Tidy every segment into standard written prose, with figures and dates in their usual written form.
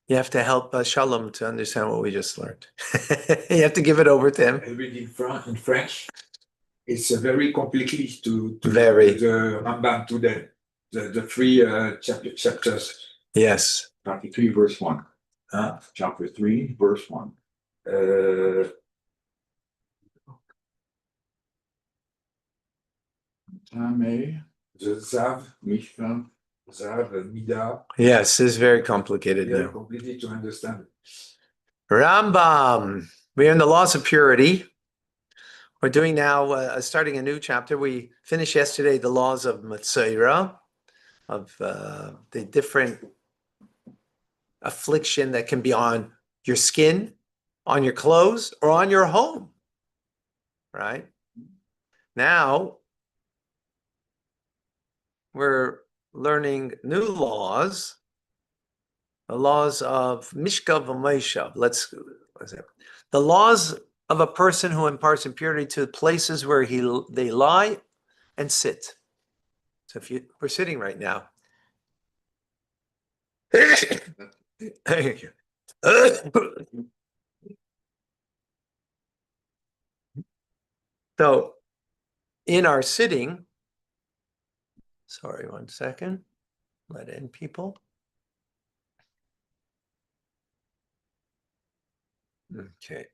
You have to help Shalom to understand what we just learned. You have to give it over to him. I read in French. It's very complicated to Very. the Rambam to the three chapters. Yes. Chapter 3, verse 1. Chapter 3, verse 1. The Zav, Mishkan, Zav, Mida. Yes, it's very complicated Very now. complicated to understand. Rambam. We're in the laws of purity. We're doing now, starting a new chapter. We finished yesterday the laws of Matzera, of the different affliction that can be on your skin, on your clothes, or on your home. Right? Now, we're learning new laws, the laws of Mishkav and Meishav. The laws of a person who imparts impurity to places where they lie and sit. So we're sitting right now. So in our sitting, sorry, 1 second, let in people. Okay.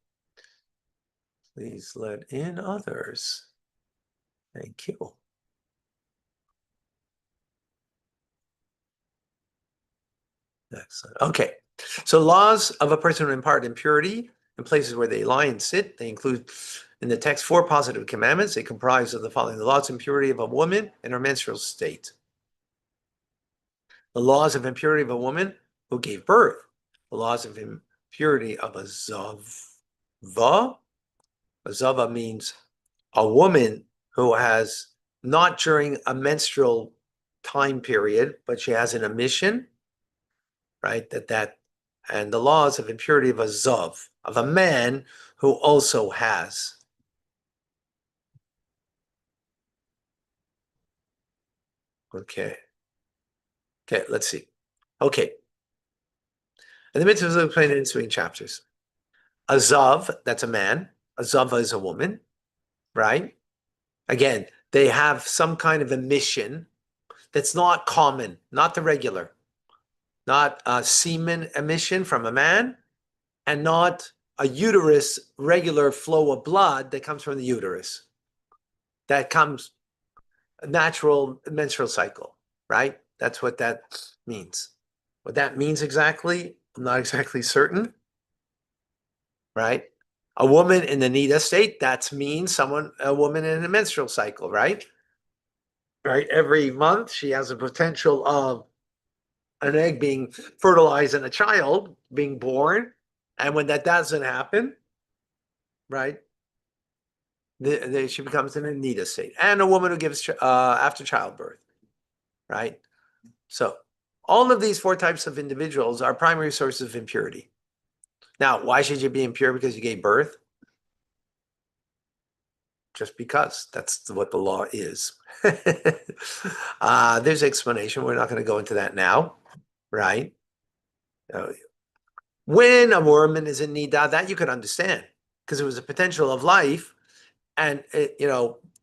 Please let in others. Thank you. Excellent. Okay. So laws of a person who impart impurity in places where they lie and sit, they include in the text 4 positive commandments. They comprise of the following: the laws of impurity of a woman in her menstrual state, the laws of impurity of a woman who gave birth, the laws of impurity of a zava. A zava means a woman who has not during a menstrual time period, but she has an emission, right? And the laws of impurity of a zav, of a man who also has. Okay, let's see. Okay. And the mitzvah is explained in between chapters. A zav, that's a man. A zava is a woman, right? Again, they have some kind of emission that's not common, not the regular, not a semen emission from a man, and not a uterus regular flow of blood that comes from the uterus. That comes a natural menstrual cycle, right? That's what that means. What that means exactly, I'm not exactly certain, right? A woman in the nida state, that means a woman in a menstrual cycle, right? Right. Every month she has a potential of an egg being fertilized and a child being born. And when that doesn't happen, right, she becomes in a nida state. And a woman who gives after childbirth, right? So all of these 4 types of individuals are primary sources of impurity. Now, why should you be impure? Because you gave birth? Just because. That's what the law is. There's explanation. We're not going to go into that now, right? When a woman is in nida, that you could understand because it was a potential of life. And,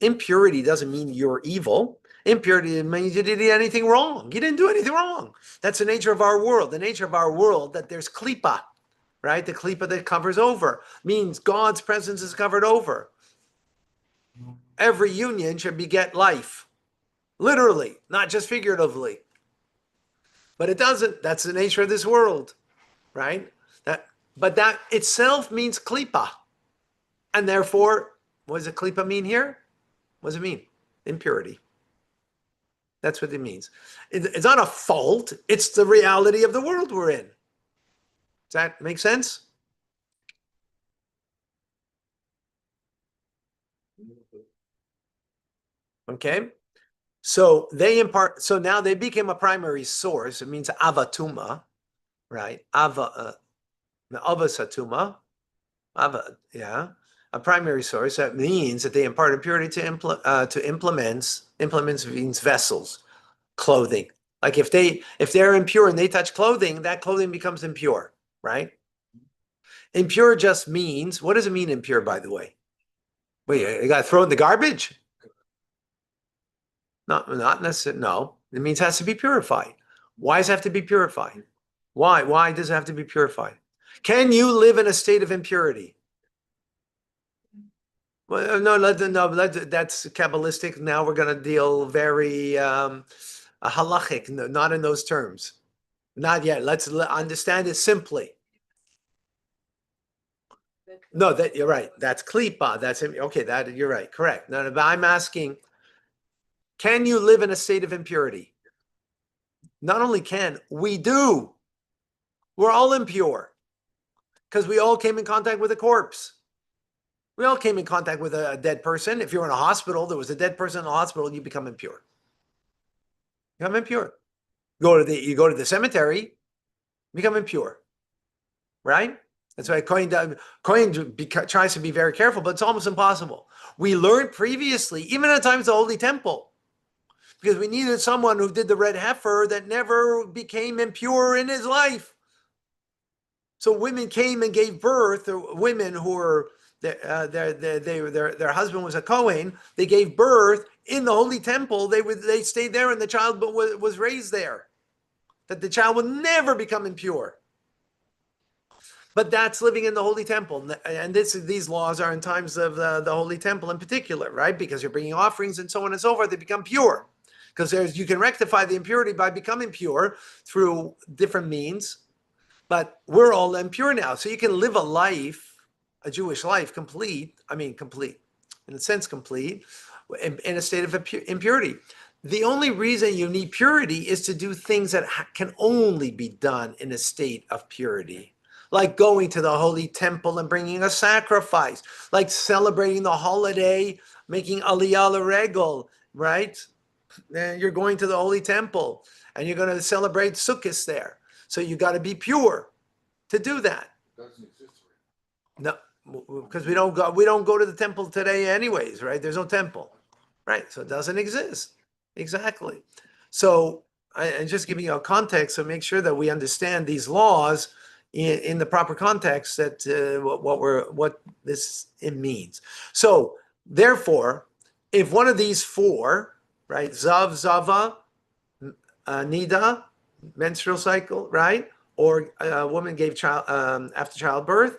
impurity doesn't mean you're evil. Impurity means you didn't do anything wrong. You didn't do anything wrong. That's the nature of our world. The nature of our world, that there's klipa, right? The klipa that covers over means God's presence is covered over. Every union should beget life, literally, not just figuratively. But it doesn't. That's the nature of this world, right? But that itself means klipa. And therefore, what does a klipa mean here? What does it mean? Impurity. That's what it means. It's not a fault. It's the reality of the world we're in. Does that make sense? Okay. So now they became a primary source. It means avatuma, right? Ava satuma. A primary source. That means that they impart impurity to implements. Implements means vessels, clothing, Like if they're impure and they touch clothing, that clothing becomes impure, right? Impure just means, what does it mean impure, by the way? Wait, you got to throw it in the garbage? Not necessarily. No, it means it has to be purified. Why does it have to be purified? Why? Why does it have to be purified? Can you live in a state of impurity? Well, no, that's Kabbalistic. Now we're going to deal very halachic, not in those terms. Not yet. Let's understand it simply. No, that you're right. That's klipa. That's okay. That you're right. Correct. No, but I'm asking, can you live in a state of impurity? Not only can, we do. We're all impure because we all came in contact with a corpse. We all came in contact with a dead person. If you're in a hospital, there was a dead person in the hospital, you become impure. You become impure. You go to the cemetery, become impure. Right? That's why Cohen tries to be very careful, but it's almost impossible. We learned previously, even at times the Holy Temple, because we needed someone who did the red heifer that never became impure in his life. So women came and gave birth, women who were their husband was a Kohen. They gave birth in the Holy Temple. They stayed there, and the child was raised there. That the child would never become impure. But that's living in the Holy Temple, and these laws are in times of the Holy Temple in particular, right? Because you're bringing offerings and so on and so forth. They become pure, because you can rectify the impurity by becoming pure through different means. But we're all impure now. So you can live a life, a Jewish life, complete, in a sense complete, in a state of impurity. The only reason you need purity is to do things that can only be done in a state of purity. Like going to the Holy Temple and bringing a sacrifice, like celebrating the holiday, making Aliyah L'Regel, right? And you're going to the Holy Temple and you're going to celebrate Sukkot there. So you got to be pure to do that. No, because we don't go to the temple today anyways, right? There's no temple, right? So it doesn't exist. Exactly. So I'm just giving you a context to make sure that we understand these laws in the proper context, that what it means. So therefore, if one of these four, right, zav, zava, nida, menstrual cycle, right, or a woman gave child after childbirth,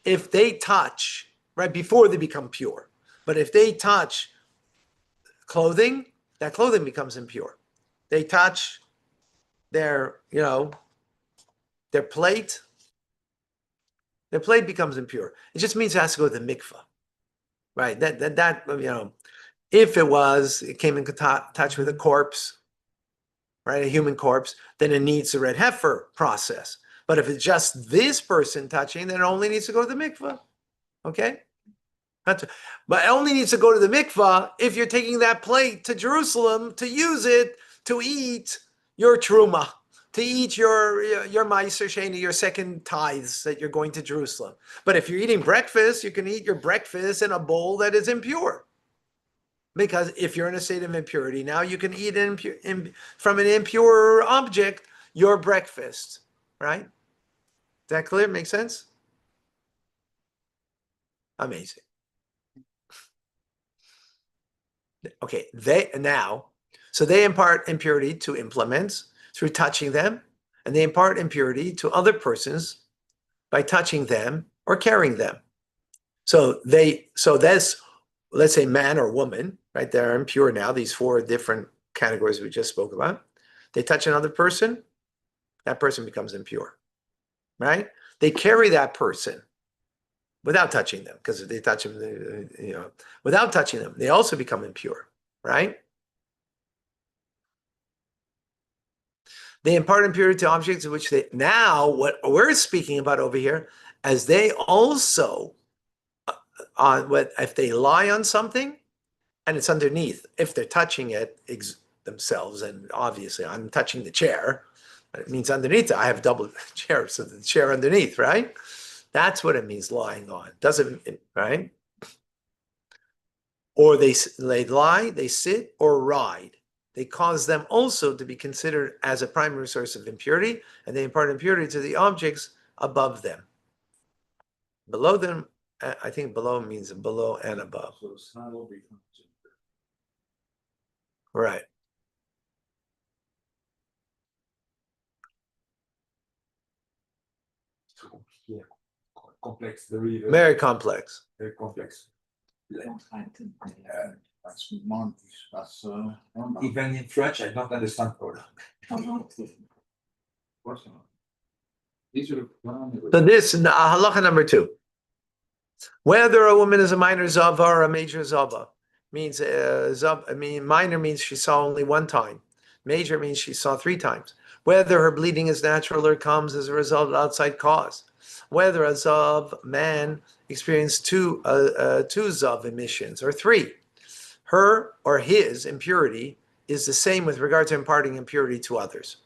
if they touch, right, before they become pure, but if they touch clothing, that clothing becomes impure. They touch their plate, their plate becomes impure. It just means it has to go to the mikvah, right? If it came in touch with a corpse, right, a human corpse, then it needs the red heifer process. But if it's just this person touching, then it only needs to go to the mikvah. Okay? But it only needs to go to the mikvah if you're taking that plate to Jerusalem to use it to eat your truma, to eat your Meiser Sheni, your second tithes that you're going to Jerusalem. But if you're eating breakfast, you can eat your breakfast in a bowl that is impure. Because if you're in a state of impurity, now you can eat from an impure object your breakfast, right? Is that clear? Make sense? Amazing. Okay, they impart impurity to implements through touching them, and they impart impurity to other persons by touching them or carrying them. So that's, let's say, man or woman, right? They're impure now, these four different categories we just spoke about. They touch another person, that person becomes impure, right? They carry that person without touching them, because if they touch them, without touching them, they also become impure, right? They impart impurity to objects in which what we're speaking about over here, as they also, if they lie on something and it's underneath, if they're touching it themselves, and obviously I'm touching the chair, it means underneath it, I have double chair, so the chair underneath, right? That's what it means lying on. Doesn't, right? Or they lie, they sit or ride. they cause them also to be considered as a primary source of impurity, and they impart impurity to the objects above them. Below them, I think below means below and above. So it's not all becomes. Right. Yeah, complex, very, Very complex. very complex. That's months, that's, Even in French, I don't understand all. These are. So this, halacha number 2. Whether a woman is a minor zava or a major zava, means minor means she saw only one time. Major means she saw 3 times. Whether her bleeding is natural or comes as a result of outside cause. Whether a zav man experienced two zav emissions or 3. Her or his impurity is the same with regard to imparting impurity to others.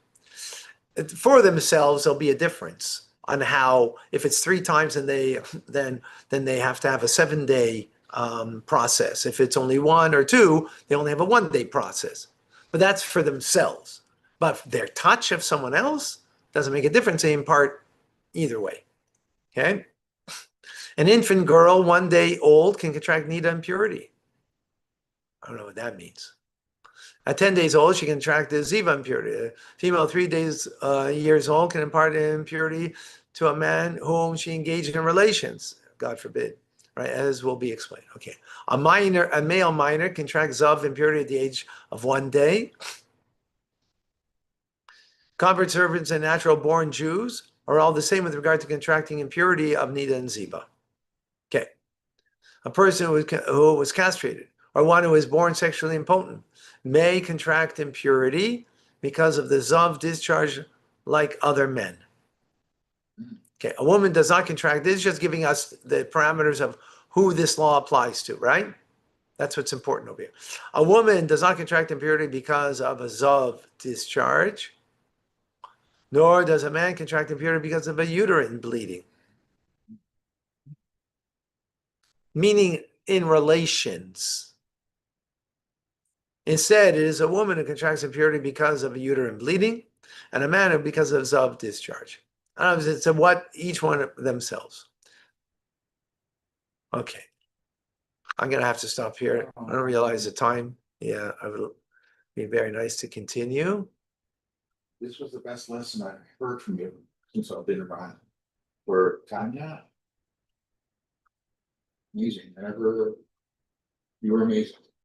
For themselves, there'll be a difference on how, if it's 3 times and then they have to have a 7-day process. If it's only 1 or 2, they only have a 1-day process. But that's for themselves. But their touch of someone else doesn't make a difference. They impart either way. Okay? An infant girl, 1 day old, can contract nida impurity. I don't know what that means. At 10 days old, she can contract the ziva impurity. A female 3 years old can impart impurity to a man whom she engaged in relations. God forbid, right? As will be explained. Okay. A male minor can contract zav impurity at the age of 1 day. Convert servants and natural born Jews are all the same with regard to contracting impurity of nida and ziva. Okay. A person who was castrated or one who is born sexually impotent may contract impurity because of the zav discharge like other men. Okay, a woman does not contract. This is just giving us the parameters of who this law applies to, right? That's what's important over here. A woman does not contract impurity because of a zav discharge, nor does a man contract impurity because of a uterine bleeding. Meaning in relations. Instead, it is a woman who contracts impurity because of a uterine bleeding, and a man because of zav discharge. It's a what each one of themselves. Okay. I'm going to have to stop here. I don't realize the time. Yeah, it would be very nice to continue. this was the best lesson I've heard from you since I've been around. For Tanya. Amazing, you were amazing.